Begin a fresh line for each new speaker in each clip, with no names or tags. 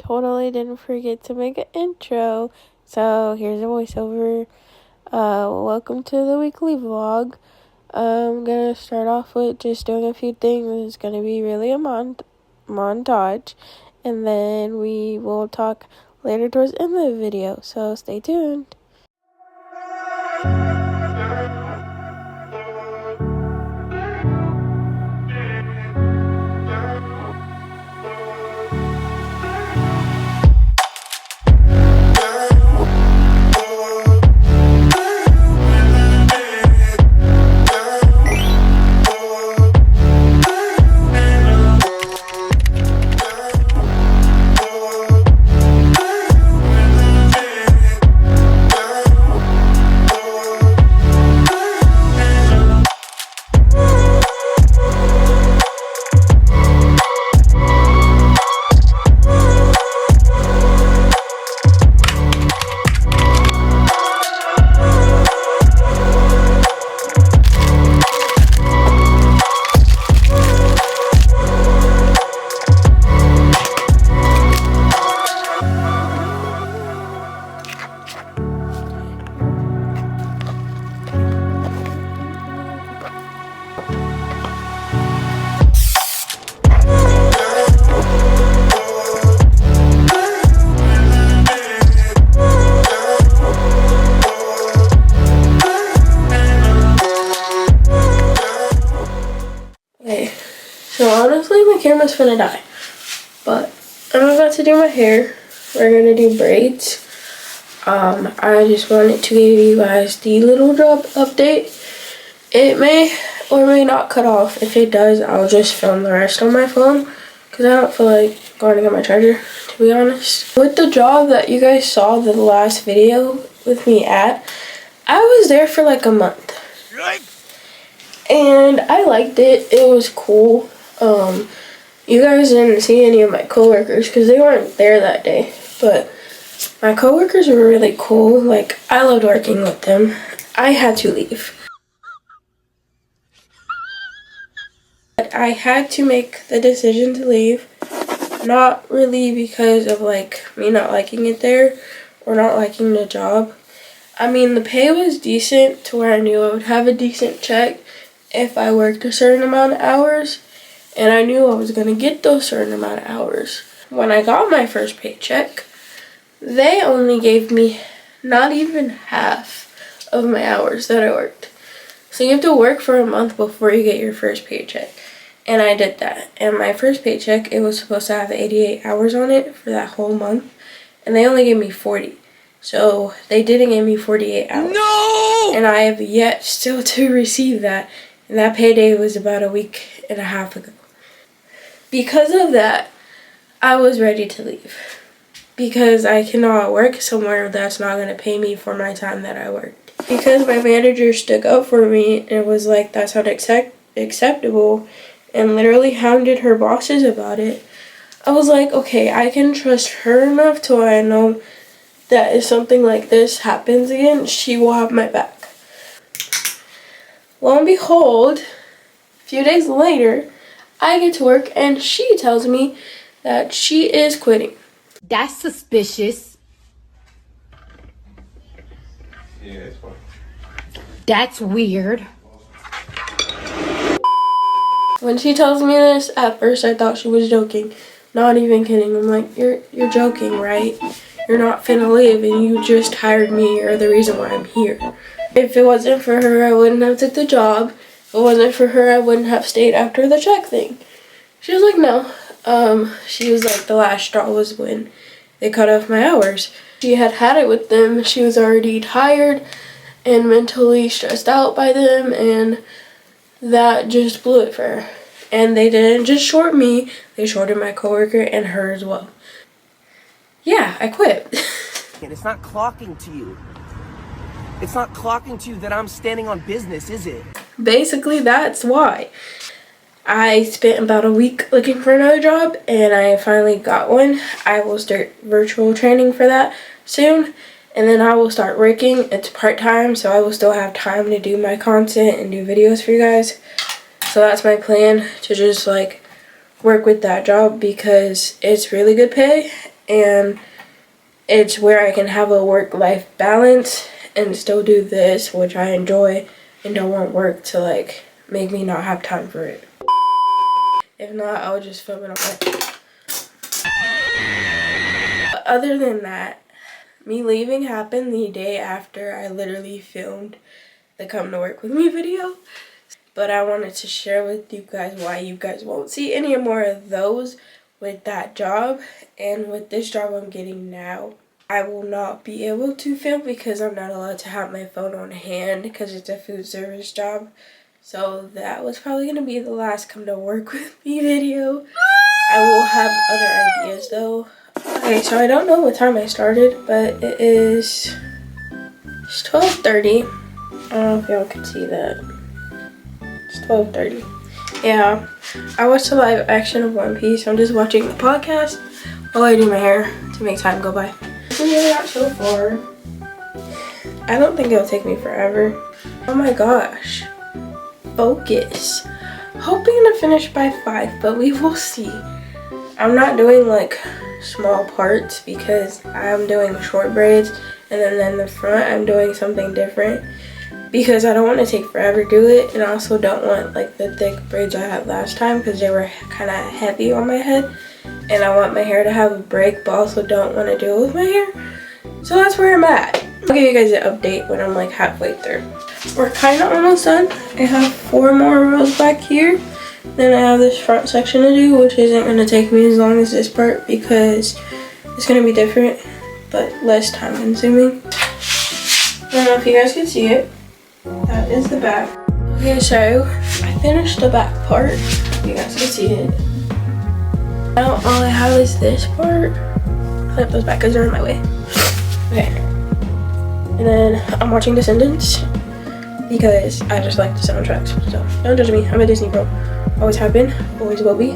totally didn't forget to make an intro. So here's a voiceover. Welcome to the weekly vlog. I'm gonna start off with just doing a few things. It's gonna be really a montage, and then we will talk later towards the end of the video. So stay tuned. Okay, so honestly my camera's finna die, but I'm about to do my hair. We're gonna do braids. I just wanted to give you guys the little job update. It may or may not cut off. If it does, I'll just film the rest on my phone because I don't feel like going to get my charger, to be honest. With the job that you guys saw the last video with me at, I was there for like a month. And I liked it. It was cool. You guys didn't see any of my coworkers because they weren't there that day. But my coworkers were really cool. Like, I loved working with them. I had to leave. But I had to make the decision to leave. Not really because of like me not liking it there or not liking the job. I mean, the pay was decent to where I knew I would have a decent check if I worked a certain amount of hours, and I knew I was going to get those certain amount of hours. When I got my first paycheck, they only gave me not even half of my hours that I worked. So you have to work for a month before you get your first paycheck. And I did that. And my first paycheck, it was supposed to have 88 hours on it for that whole month, and they only gave me 40. So they didn't give me 48 hours. No! And I have yet still to receive that. And that payday was about a week and a half ago. Because of that, I was ready to leave. Because I cannot work somewhere that's not going to pay me for my time that I worked. Because my manager stuck up for me and was like, that's not acceptable, and literally hounded her bosses about it. I was like, okay, I can trust her enough to where I know that if something like this happens again, she will have my back. Lo and behold, a few days later, I get to work and she tells me that she is quitting.
That's suspicious.
Yeah, it's fine.
That's weird.
When she tells me this, at first I thought she was joking. Not even kidding. I'm like, you're joking, right? You're not finna leave and you just hired me. You're the reason why I'm here. If it wasn't for her, I wouldn't have took the job. If it wasn't for her, I wouldn't have stayed after the check thing. She was like, no. She was like, the last straw was when they cut off my hours. She had it with them. She was already tired and mentally stressed out by them, and that just blew it for her. And they didn't just short me, they shorted my coworker and her as well. Yeah, I quit.
It's not clocking to you. It's not clocking to you that I'm standing on business, is it?
Basically, that's why. I spent about a week looking for another job, and I finally got one. I will start virtual training for that soon, and then I will start working. It's part-time, so I will still have time to do my content and do videos for you guys. So that's my plan, to just like work with that job because it's really good pay and it's where I can have a work-life balance and still do this, which I enjoy, and don't want work to like make me not have time for it. If not, I'll just film it on my... But other than that, me leaving happened the day after I literally filmed the come to work with me video. But I wanted to share with you guys why you guys won't see any more of those with that job. And with this job I'm getting now, I will not be able to film because I'm not allowed to have my phone on hand because it's a food service job. So that was probably going to be the last come to work with me video. I will have other ideas though. Okay, so I don't know what time I started, but it's 12:30. I don't know if y'all can see that. It's 12:30. Yeah, I watched the live action of One Piece. I'm just watching the podcast while I do my hair to make time go by. We got so far. I don't think it'll take me forever. Oh my gosh. Focus. Hoping to finish by 5, but we will see. I'm not doing like small parts because I'm doing short braids, and then in the front I'm doing something different because I don't want to take forever to do it, and I also don't want like the thick braids I had last time because they were kind of heavy on my head, and I want my hair to have a break but also don't want to deal with my hair. So that's where I'm at. I'll give you guys an update when I'm like halfway through. We're kind of almost done. I have 4 more rows back here. Then I have this front section to do, which isn't going to take me as long as this part because it's going to be different but less time consuming. I don't know if you guys can see it. That is the back. Okay, so I finished the back part. You guys can see it. Now all I have is this part. Clip those back because they're in my way. Okay. And then I'm watching Descendants because I just like the soundtracks. So don't judge me. I'm a Disney bro. Always have been, always will be.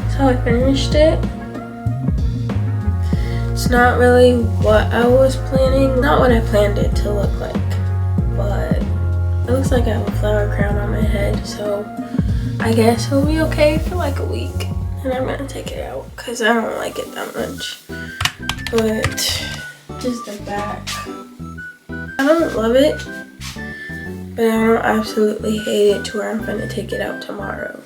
So I finished it. It's not really what I was planning, not what I planned it to look like, but it looks like I have a flower crown on my head, so I guess it'll be okay for like a week, and I'm gonna take it out because I don't like it that much. But just the back, I don't love it, but I don't absolutely hate it to where I'm gonna take it out tomorrow.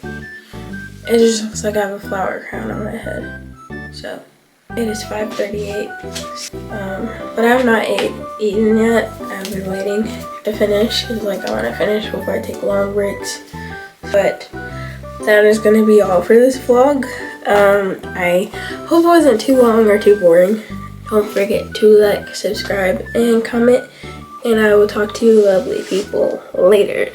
It just looks like I have a flower crown on my head, so. It is 5:38, but I have not eaten yet. I've been waiting to finish because like I want to finish before I take long breaks. But that is going to be all for this vlog. I hope it wasn't too long or too boring. Don't forget to like, subscribe, and comment. And I will talk to you lovely people later.